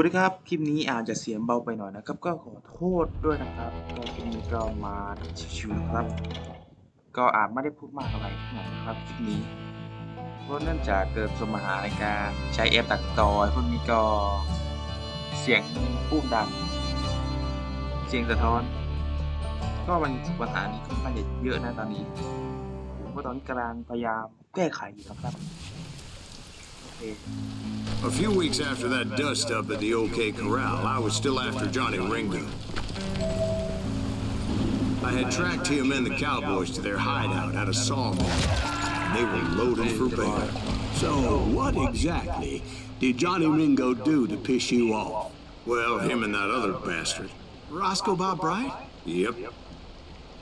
สวัสดีครับคลิปนี้อาจจะเสียงเบาไปหน่อยนะครับก็ขอโทษด้วยนะครับก็คลิปนี้ก็มาชิวๆนะครับก็อาจไม่ได้พูดมากอะไรเท่าไหร่นะครับคลิปนี้เพราะเนื่องจากเกิดปัญหาในการใช้แอปตัดต่อพวกนี้ก็เสียงพูดดังเสียงสะท้อนก็มันปัญหานี้ค่อนข้างจะเยอะนะตอนนี้ผมก็ตอนนี้กำลังพยายามแก้ไขอยู่นะครับโอเค A few weeks after that dust-up at the OK Corral, I was still after Johnny Ringo. I had tracked him and the cowboys to their hideout at a sawmill. They were loaded for bear. So, what exactly did Johnny Ringo do to piss you off? Well, him and that other bastard. Roscoe Bob Bright? Yep.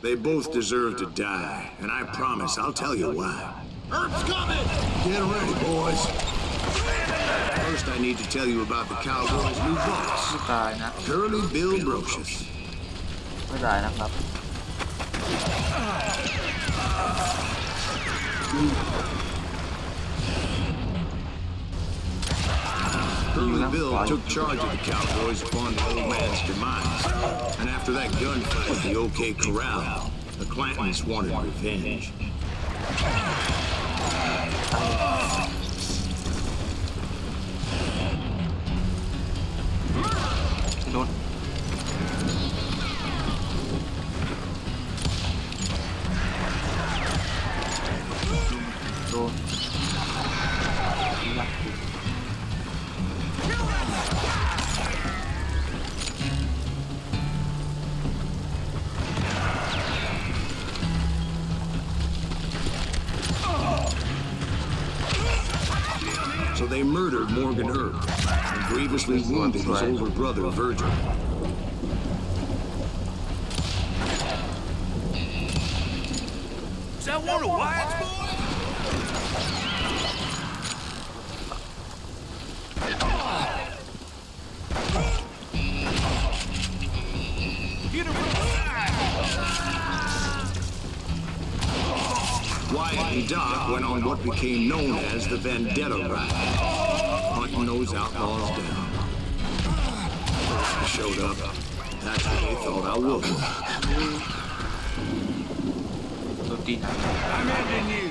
They both deserve to die, and I promise I'll tell you why. Herb's coming! Get ready, boys. First, I need to tell you about the Cowboys' new ไม่ boss, ตายนะ Curly Bill Brocious. ไม่ตายนะครับ Curly Bill took charge of the Cowboys upon the old man's demise. And after that gunfight at the OK Corral, the Clantons wanted revenge. โดนโดนรักอยู่ So they murdered Morgan Herb and grievously wounded his older brother, Virgil. Is that one of Wyatt's boys? Get him from the side! Wyatt and Doc went on what became known as the Vendetta Ride, hunting those outlaws down. I showed up. That's what they thought I was. โดนตีนะ I'm ending you!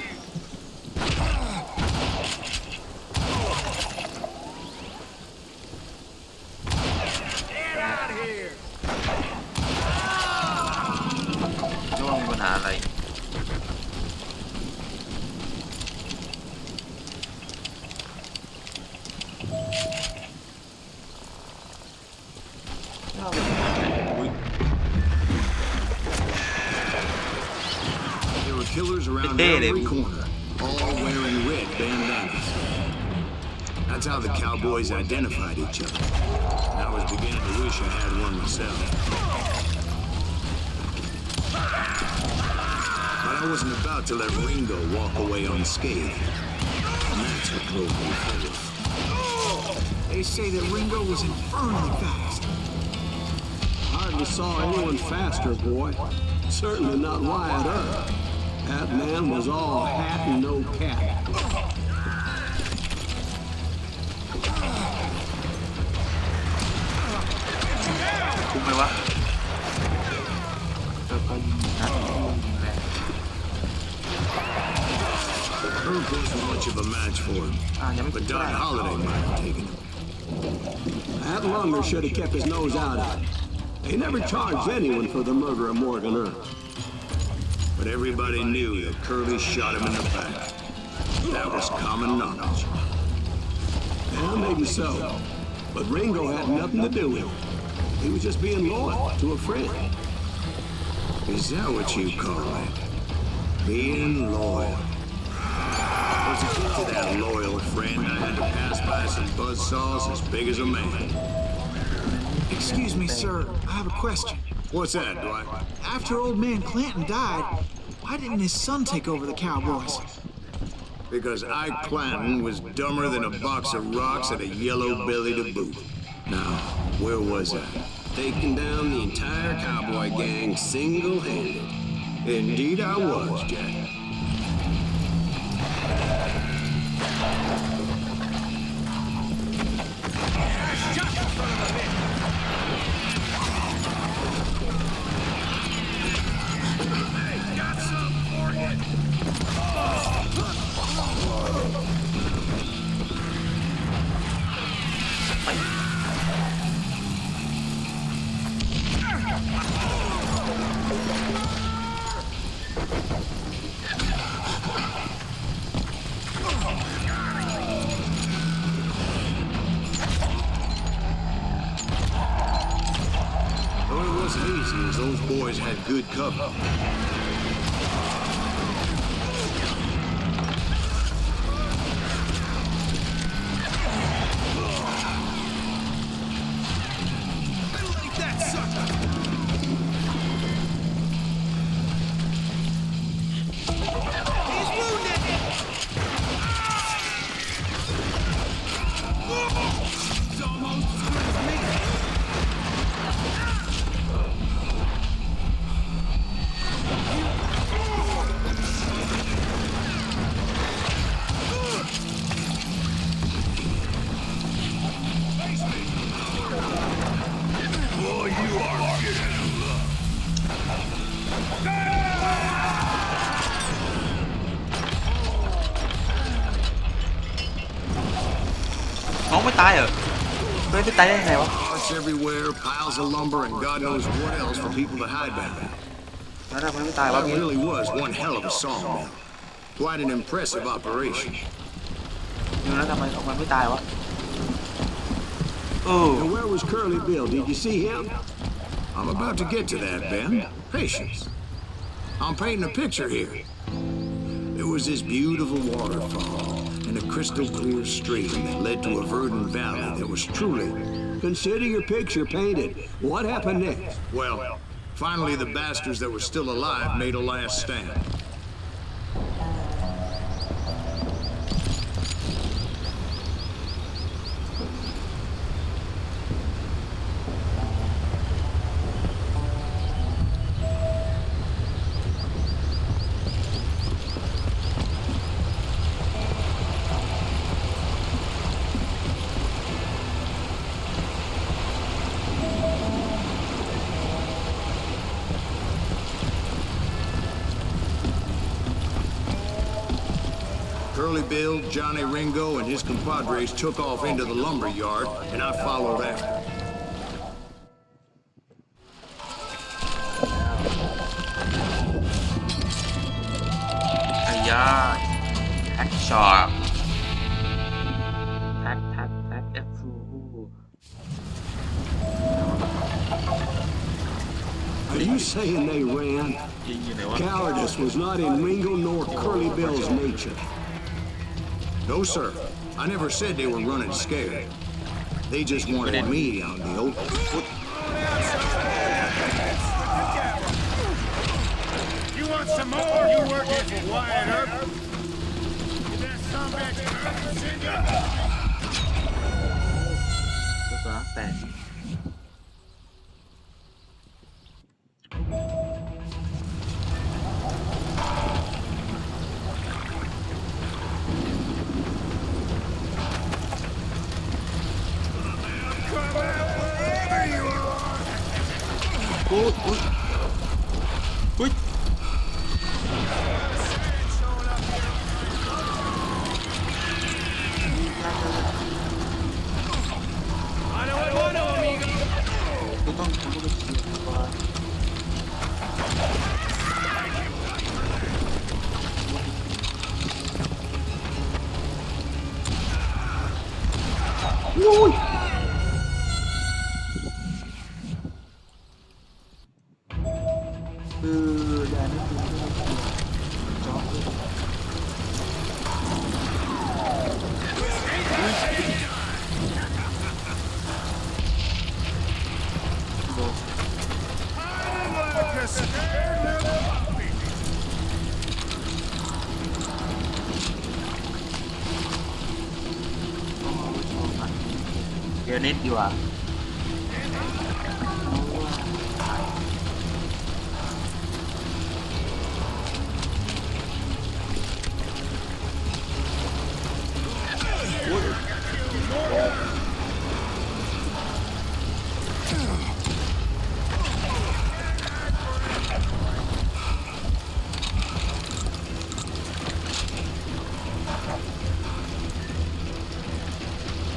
Get out of here! ไม่ว่ามีปัญหาอะไรอุ๊ย There were killers around every corner, all wearing red bandanas. That's how the cowboys identified each other. And I was beginning to wish I had one myself. But I wasn't about to let Ringo walk away unscathed. And that's what drove me forward. They say that Ringo was infernally fast. Hardly saw anyone faster, boy. Certainly not Wyatt Earp. That man was all hat and no cap. คุ้มไหมวะก็ยิงนัดยิงแรง Herb wasn't much of a match for him. ยังไม่ But ได้ Doc Holliday might have taken him. That Lunger should have kept his nose out of it. They never charged anyone for the murder of Morgan Earp. But everybody knew that Curly shot him in the back. That was common knowledge. Well, maybe so. But Ringo had nothing to do with it. He was just being loyal to a friend. Is that what you call it? Being loyal. Well, to get to that loyal friend, I had to pass by some buzzsaws as big as a man. Excuse me, sir. I have a question. What's that, Dwight? After old man Clanton died, why didn't his son take over the Cowboys? Because Ike Clanton was dumber than a box of rocks and a yellow belly to boot. Now, where was I? Taking down the entire cowboy gang single-handed. Indeed I was, Jack. Wasn't easy as those boys had good cover.น้องไม่ตายเหรอไม่ตายได้ไงวะ Parts everywhere, piles of lumber, and God knows what else for people to hide behind. แล้วทำไมไม่ตายวะ That really was one hell of a sawmill. Quite an impressive operation. แล้วทำไมไม่ตายวะ And where was Curly Bill? Did you see him? I'm about to get to that, Ben. Patience. I'm painting a picture here. There was this beautiful waterfall and a crystal clear stream that led to a verdant valley that was truly... Consider your picture painted. What happened next? Well, finally the bastards that were still alive made a last stand. Curly Bill, Johnny Ringo, and his compadres took off into the lumber yard, and I followed after. ไอ้ยาแท็กช็อตแท็กเอฟฟู Are you saying they ran? ยิงอยู่ไหนวะ Cowardice was not in Ringo nor Curly Bill's nature. No, sir. I never said they were running scared. They just wanted me out in the open. You want some more? You working for Wyatt Earp? Get that scumbag Earp. ตัวแตกอุ้ยกูต้องเคลียร์ก่อนอุ้ยแดนนี่คือจ็อบเลยเดี๋ยวนิดดีกว่า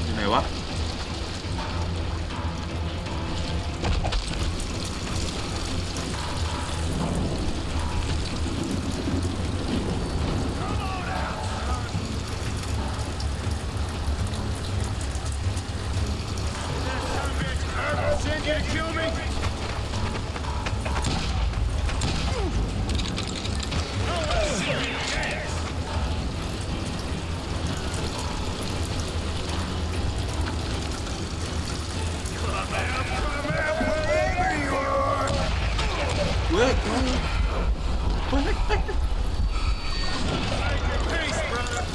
อยู่ไหนวะ you to kill me? Wait. Peace, brother.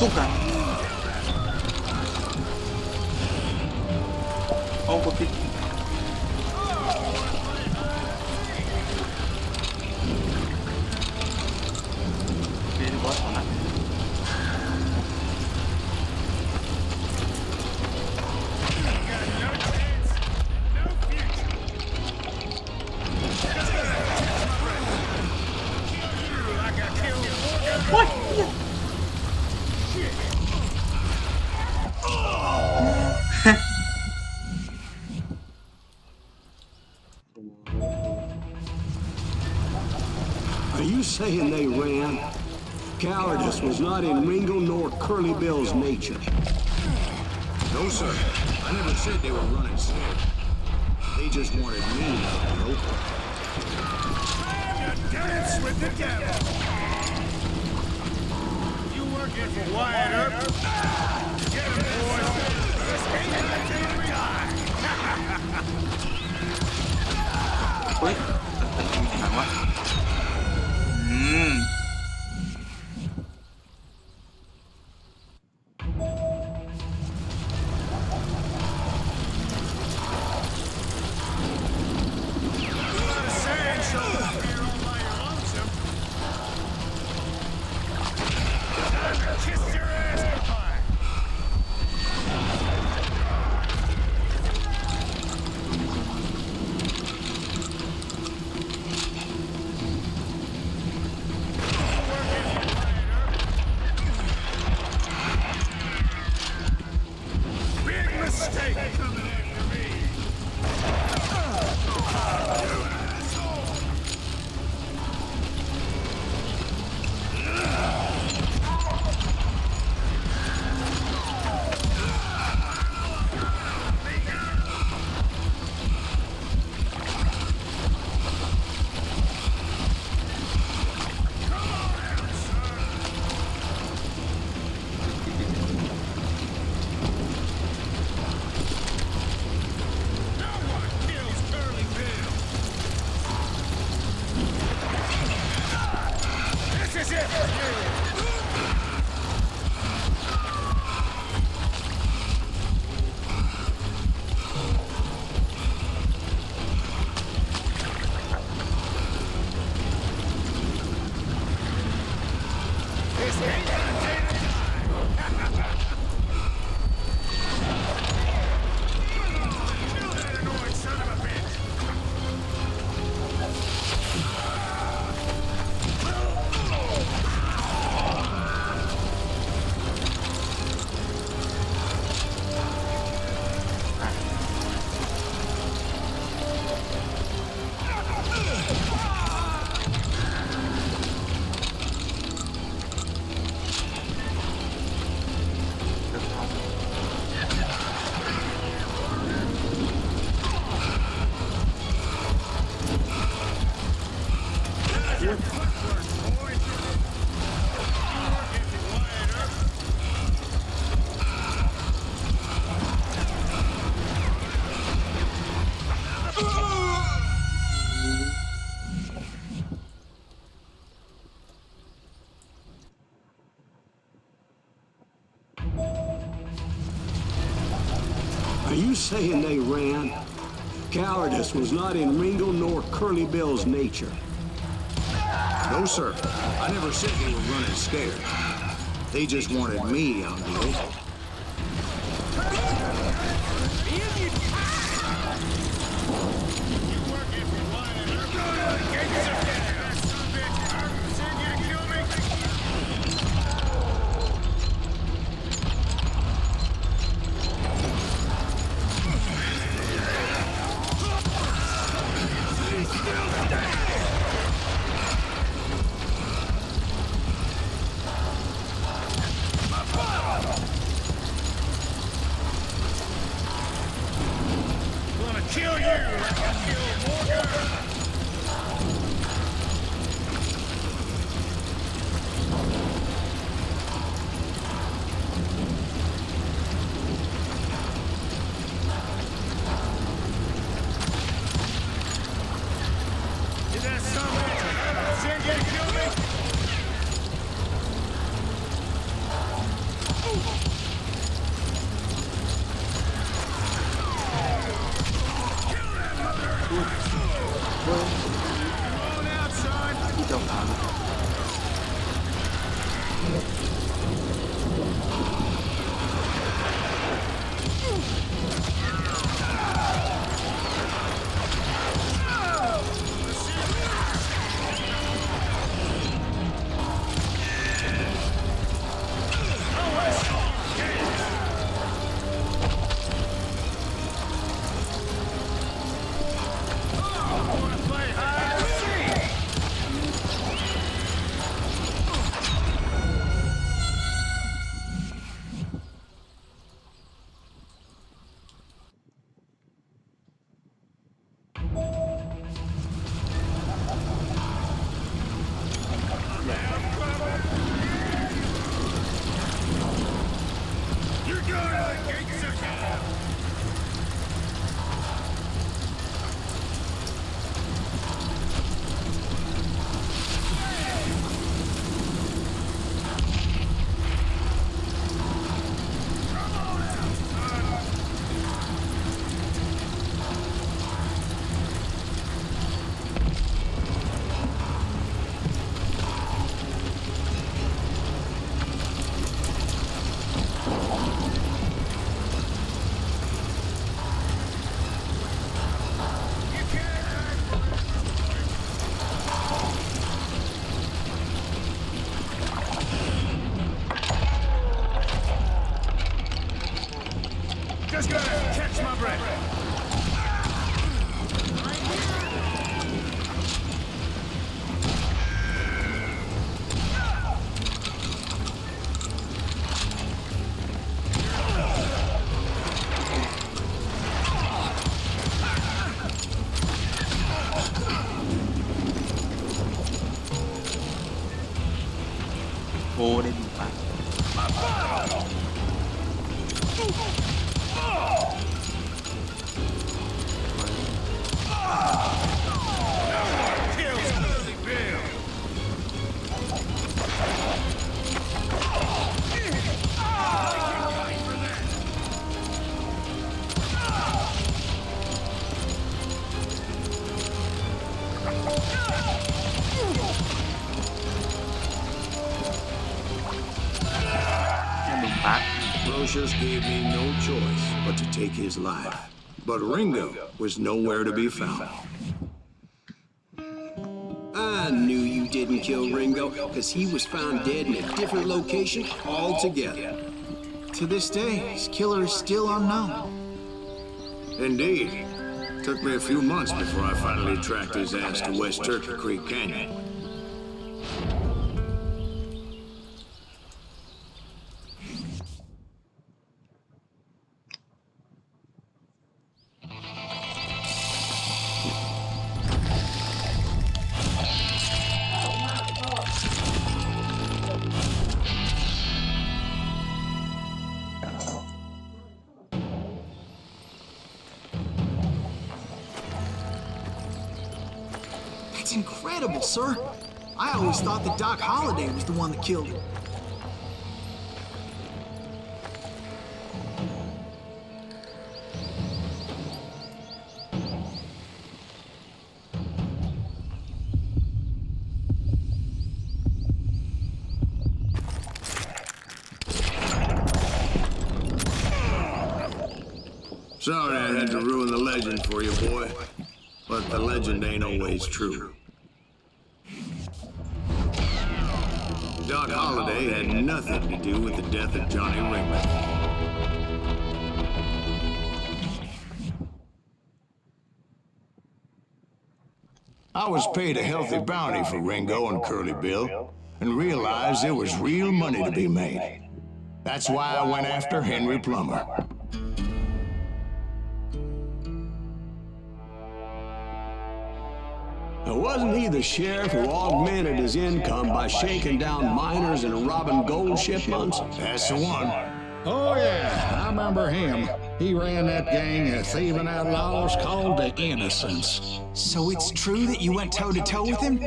สู้กันเอากดผิดโอเคบอสนะ Are you saying they ran? Cowardice was not in Ringo nor Curly Bill's nature. No, sir. I never said they were running scared. They just wanted me out in the open. Dance with the devil. You working for Wyatt Earp? Get him, boys. This ain't the day to die. เฮ้ยแต่ยิงที่ไหนวะKiss your ass goodbye. Big mistake coming after me. No one kills Curly Bill. This is it for you. This ain't the day to die. Kill that annoying son of a bitch. Are you saying they ran? Cowardice was not in Ringo nor Curly Bill's nature. No, sir. I never said they were running scared. They just wanted me out in the open. You working for Wyatt Earp? Get some that son of a bitch. Earp send you to kill me? Just gotta catch my breath. Oh, they do fine. Brocious gave me no choice but to take his life. But Ringo was nowhere to be found. I knew you didn't kill Ringo, because he was found dead in a different location altogether. To this day, his killer is still unknown. Indeed. Took me a few months before I finally tracked his ass to West Turkey Creek Canyon. That's incredible, sir. I always thought that Doc Holliday was the one that killed him. Sorry I had to ruin the legend for you, boy. But the legend ain't always true. Doc Holliday had nothing to do with the death of Johnny Ringo. I was paid a healthy bounty for Ringo and Curly Bill, and realized there was real money to be made. That's why I went after Henry Plummer. Now, wasn't he the sheriff who augmented his income by shaking down miners and robbing gold shipments? That's the one. Oh, yeah, I remember him. He ran that gang of thieving outlaws called the Innocents. So it's true that you went toe-to-toe with him?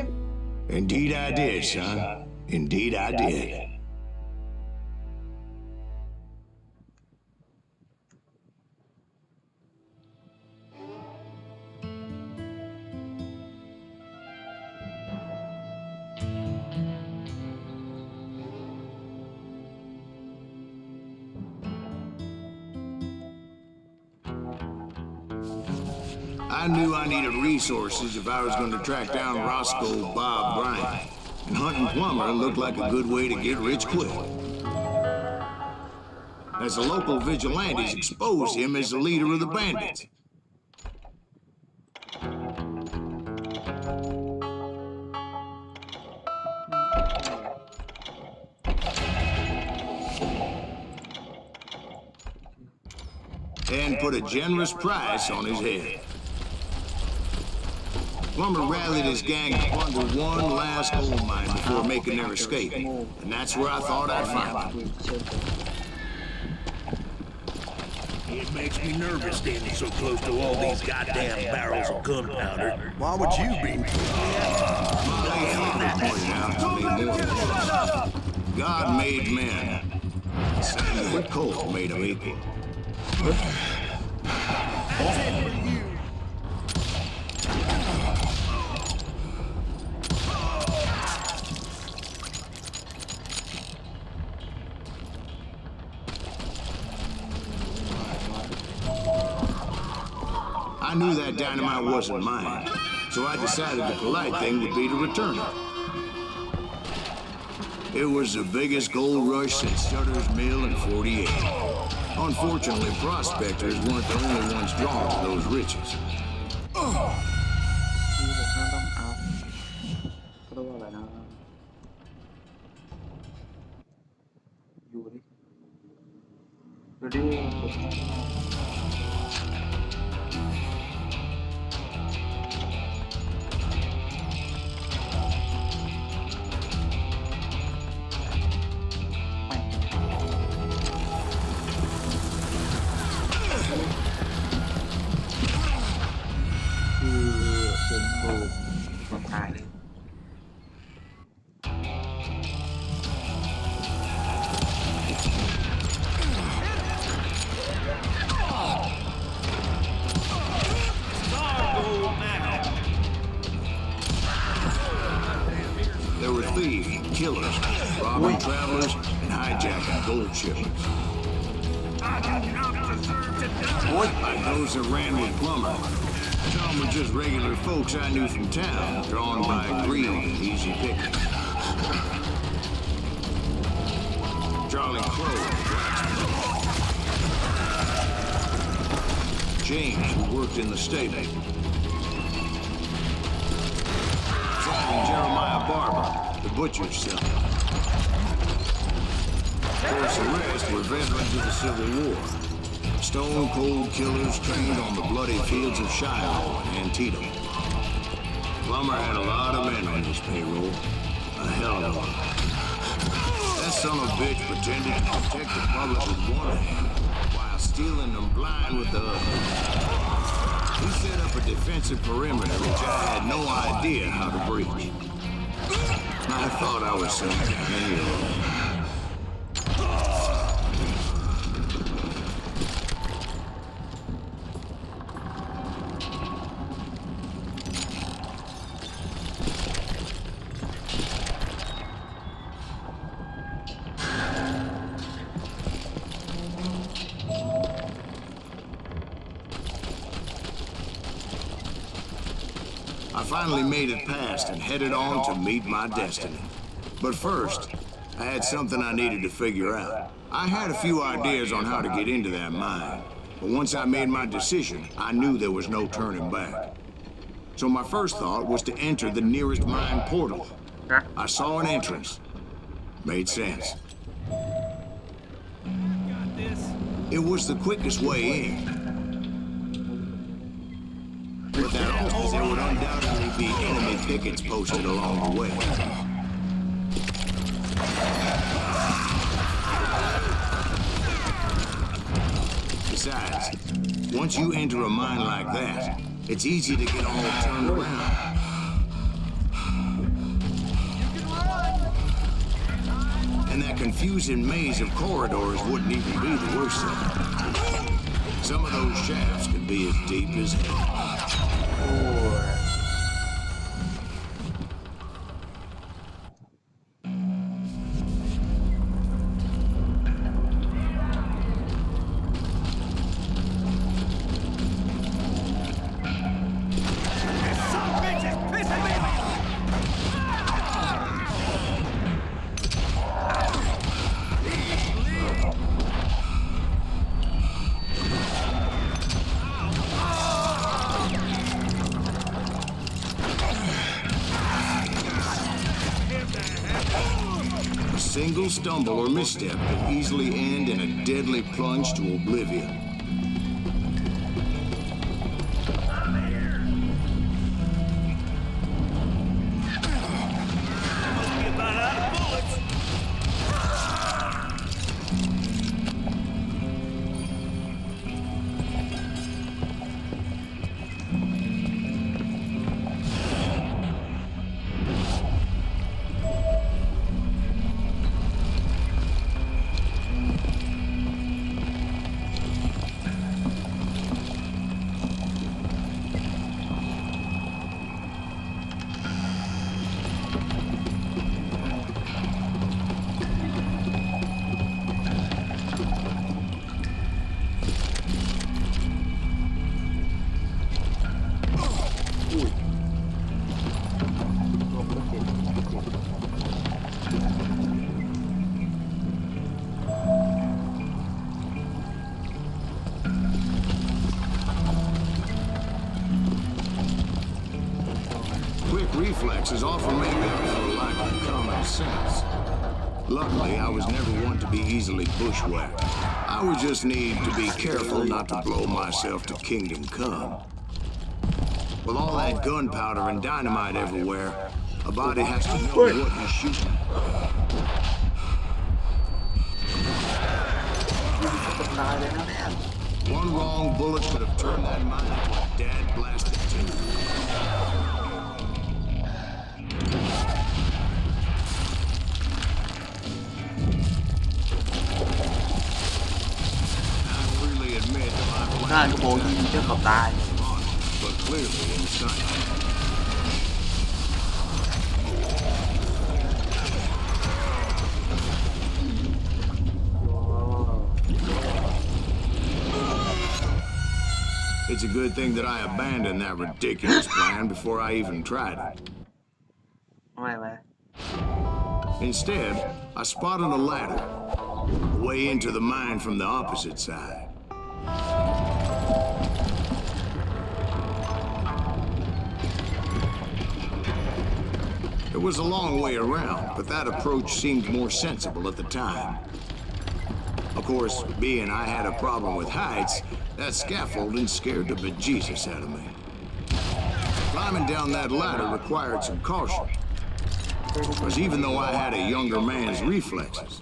Indeed I did, son. Indeed I did. I knew I needed resources if I was going to track down Roscoe Bob Bryant. And hunting Plummer looked like a good way to get rich quick. As the local vigilantes exposed him as the leader of the bandits. And put a generous price on his head. Plummer rallied his gang to plunder one last gold mine before making their escape, and that's where I thought I'd find him. It makes me nervous standing so close to all these goddamn barrels of gunpowder. Why would you be? God made men. Samuel Cole made them equal. I knew that dynamite wasn't mine, so I decided the polite thing would be to return it. It was the biggest gold rush since Sutter's Mill in '48. Unfortunately, prospectors weren't the only ones drawn to those riches. เขาเรียกว่าอะไรนะอยู่ดิดูดิคือผมดูมันตายเลย There were thieves, killers, robbing travelers, and hijacking gold shipments. Like those that ran with Plummer. Some were just regular folks I knew from town, drawn by greed and easy pickings. Charlie Crow, James, who worked in the stable. And Jeremiah Barber, the butcher's son. Of course, the rest were veterans of the Civil War. Stone-cold killers trained on the bloody fields of Shiloh and Antietam. Plummer had a lot of men on his payroll. A hell of a lot. That son of a bitch pretended to protect the public with one hand while stealing them blind with the other. He set up a defensive perimeter which I had no idea how to breach. I thought I was some kind of hero. I finally made it past and headed on to meet my destiny. But first, I had something I needed to figure out. I had a few ideas on how to get into that mine, but once I made my decision, I knew there was no turning back. So my first thought was to enter the nearest mine portal. I saw an entrance. Made sense. It was the quickest way in. But that also there would undoubtedly be enemy pickets posted along the way. Besides, once you enter a mine like that, it's easy to get all turned around. And that confusing maze of corridors wouldn't even be the worst thing. Some of those shafts could be as deep as hell. single stumble or misstep could easily end in a deadly plunge to oblivion. Quick reflexes often make up for a lack of common sense. Luckily, I was never one to be easily bushwhacked. I would just need to be careful not to blow myself to kingdom come. With all that gunpowder and dynamite everywhere, a body has to know what he's shooting. One wrong bullet could have turned that mine into a dad-blasted timber. I freely admit that my น่า plan กระโปรงยิงเจ้าเขาตาย but clearly insane. It's a good thing that I abandoned that ridiculous plan before I even tried it. ไม่ไหม Instead, I spotted a ladder, a way into the mine from the opposite side. It was a long way around, but that approach seemed more sensible at the time. Of course, being I had a problem with heights, that scaffolding scared the bejesus out of me. Climbing down that ladder required some caution, because even though I had a younger man's reflexes,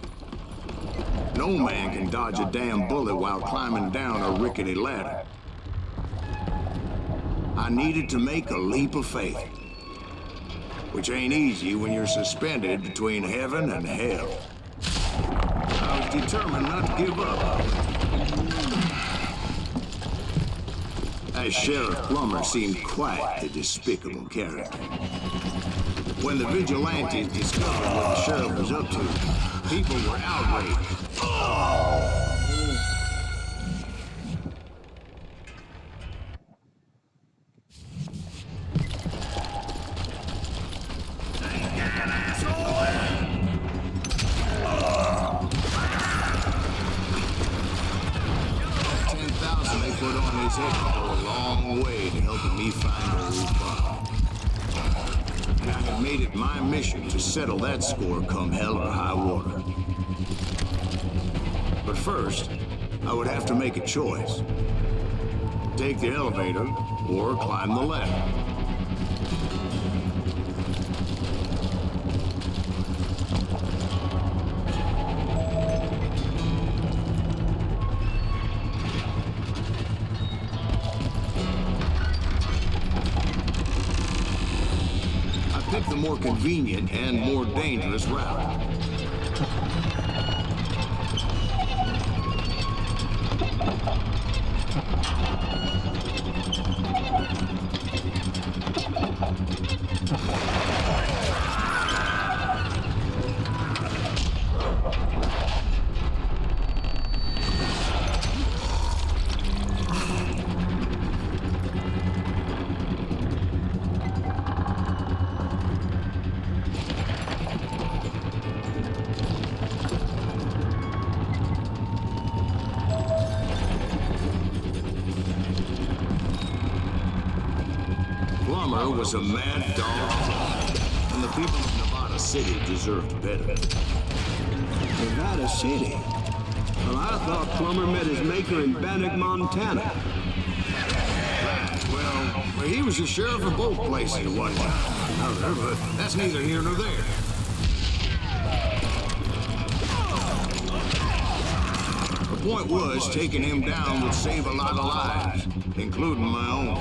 no man can dodge a damn bullet while climbing down a rickety ladder. I needed to make a leap of faith, which ain't easy when you're suspended between heaven and hell. I was determined not to give up. That Sheriff Plummer seemed quite a despicable character. When the vigilantes discovered what the sheriff was up to, people were outraged. Put on his head go a long way to helping me find old Bob. And I had made it my mission to settle that score come hell or high water. But first, I would have to make a choice. Take the elevator or climb the ladder. Pick the more convenient and more dangerous route. Plummer was a mad dog, and the people of Nevada City deserved better. Nevada City. Well, I thought Plummer met his maker in Bannock, Montana. Well, he was the sheriff of both places at one time. But that's neither here nor there. The point was, taking him down would save a lot of lives, including my own.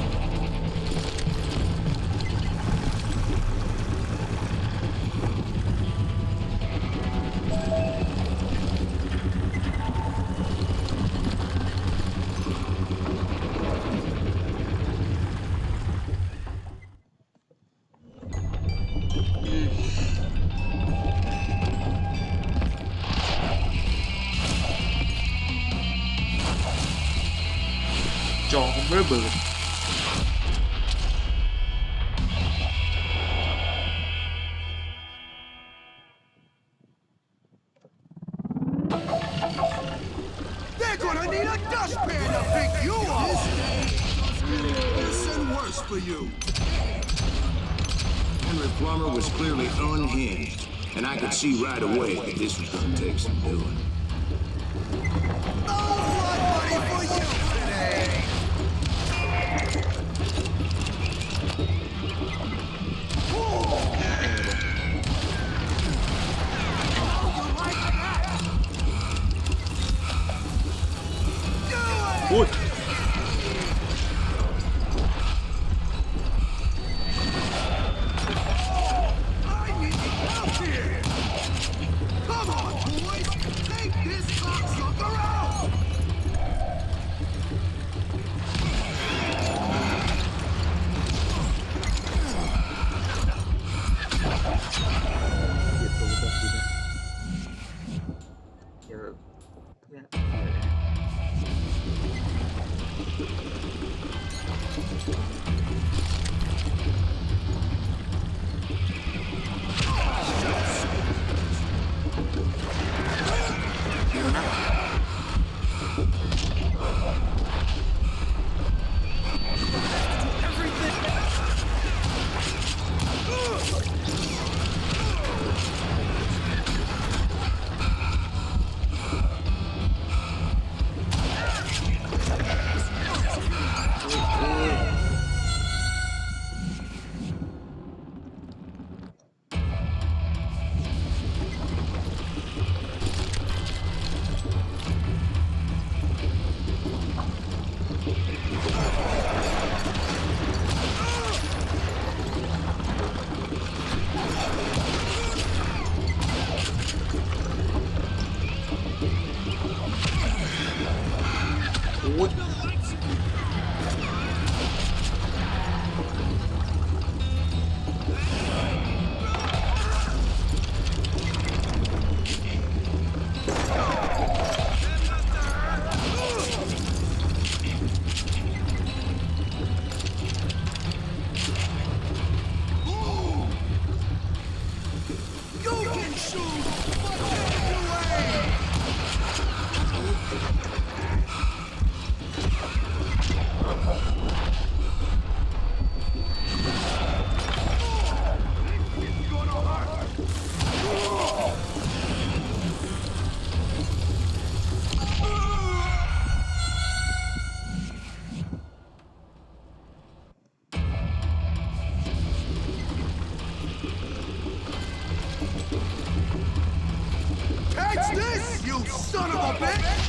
จอผมระเบิด They're gonna need a dustpan to pick you up! Worse and worse for you. Henry Plummer was clearly unhinged, and I could see right away that this was going to take some doing. Oh, blood money for you today! Ui. I need help here! Come on, boys! Take this cocksucker out! Catch this, you son of a bitch!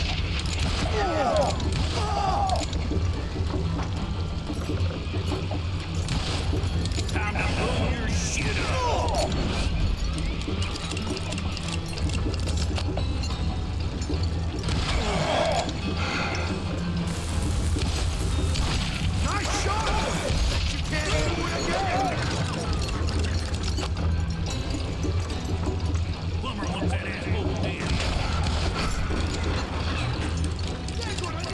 Time to blow your shit up. Nice shot! Bet you can't do it again! Plummer wants that asshole dead. They're gonna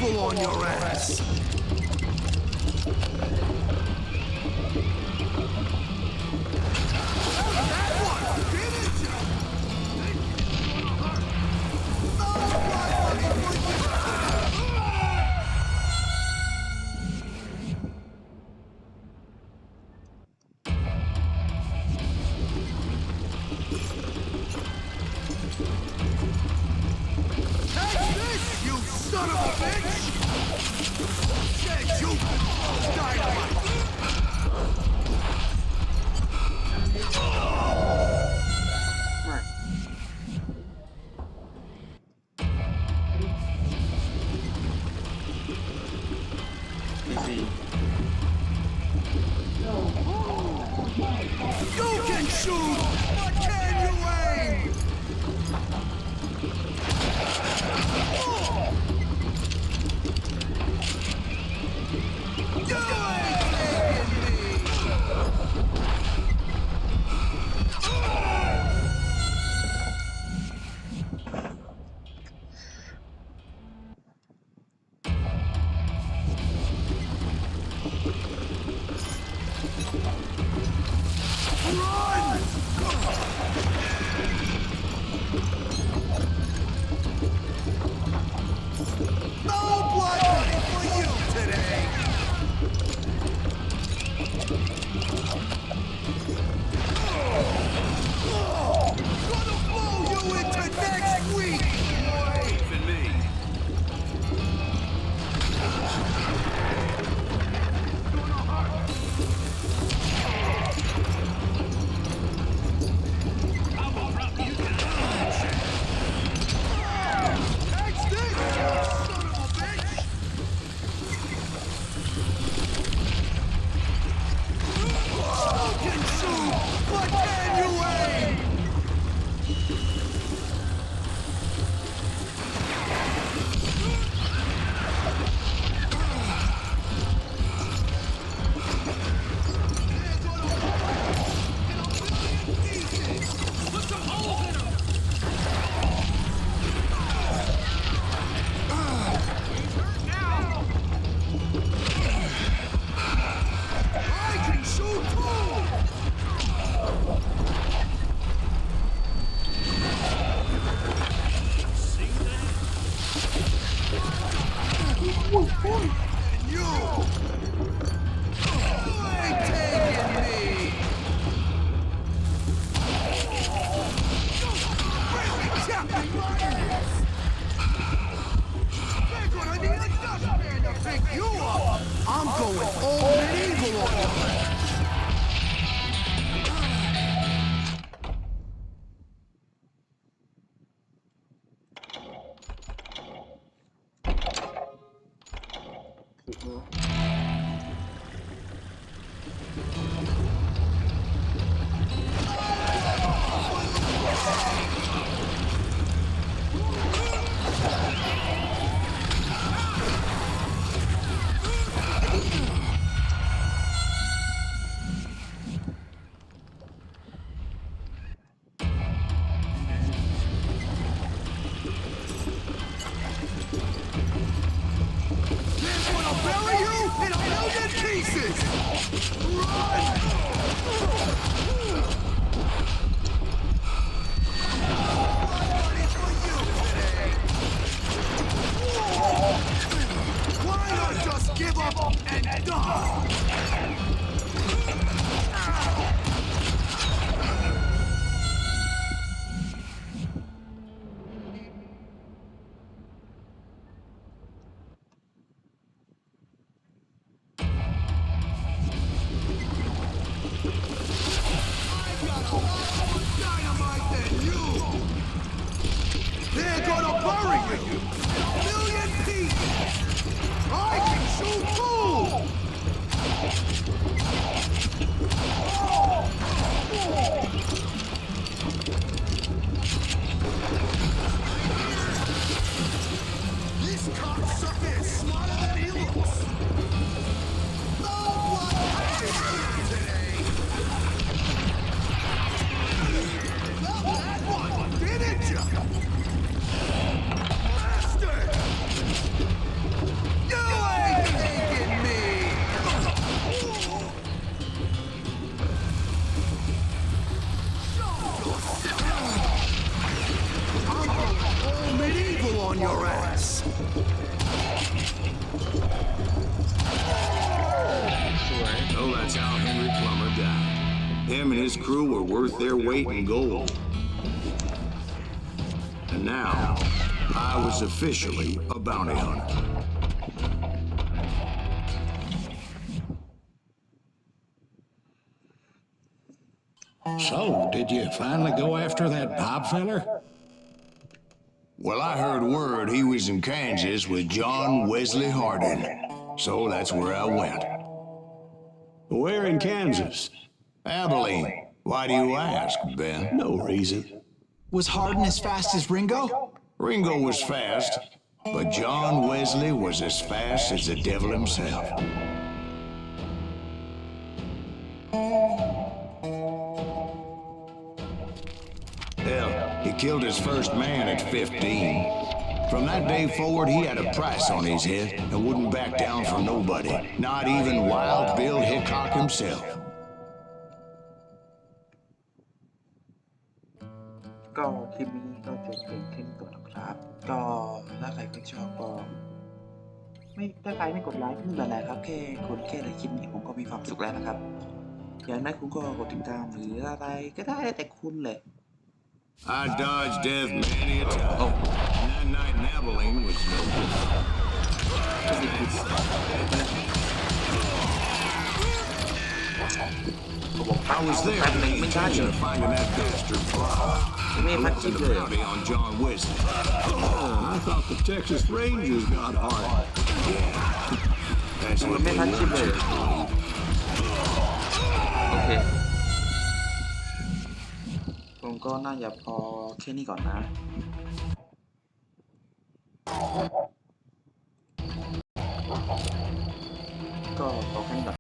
evil on your ass! That one! Didn't you? Take this, you son of a bitch! Said you dynamite! Right. Easy. You can shoot, but can you aim? You ain't taking me! Run! No blood money for you today! Gonna blow you into next week! Waving me! Catch this, you son of a bitch! You can shoot, but can you aim? Put some holes in him! I can shoot too! And you ain't taking me! Really chapping my ass! They're gonna need a dustpan to pick you up! I'm going old medieval on you! They're gonna bury you in a million pieces! Run! Money for you today! Why not just give up and die? Dynamite than you! They're gonna bury you! A million pieces! I can shoot too! This cocksucker is smarter than he looks! No one has today! Well, that one, didn't you? Master! his crew were worth their weight in gold. And now, I was officially a bounty hunter. So, did you finally go after that Bob feller? Well, I heard word he was in Kansas with John Wesley Hardin, so that's where I went. Where in Kansas? Abilene. Why do you ask, Ben? No reason. Was Hardin as fast as Ringo? Ringo was fast, but John Wesley was as fast as the devil himself. Hell, he killed his first man at 15. From that day forward, he had a price on his head and wouldn't back down for nobody, not even Wild Bill Hickok himself. ก็คลิปนี้ก็จบเป็นแค่นี้ก่อนนะครับ ก็ถ้าใครไม่ชอบก็ถ้าใครไม่กดไลค์ไม่เป็นไรครับแค่คนแค่ไลค์คลิปนี้ผมก็มีความสุขแล้วนะครับ อย่างนั้นคุณก็กดติดตามหรืออะไรก็ได้แต่คุณเลย I dodged death many a time. Oh. And that night in Abilene was no different. I was there with the intention of finding that bastard Bob and collecting the bounty on John Wesley. I thought the Texas Rangers got hard. That's what they want you to believe. โอเคผมก็น่าจะพอแค่นี้ก่อนนะก็พอแค่นี้ก่อน